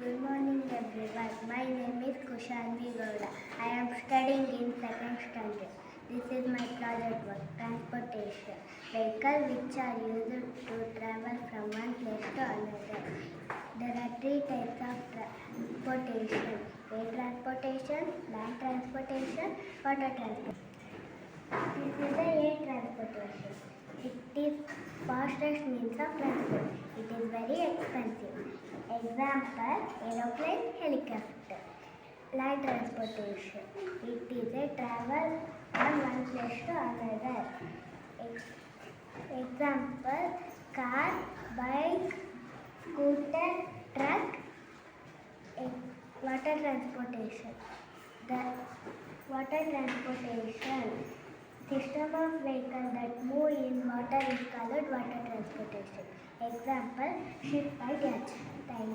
Good morning everyone. My name is Kushalvi Gowda. I am studying in second standard. This is my project work, transportation. Vehicles which are used to travel from one place to another. There are three types of transportation. Air transportation, land transportation, water transportation. This is the air transportation. It is fastest means of transport. It is very expensive. Example, aeroplane, helicopter. Land transportation. It is a travel from one place to another. Example, car, bike, scooter, truck. Water transportation. The water transportation system of vehicles that move in water is called water transportation. Example, ship by yacht. Thank you.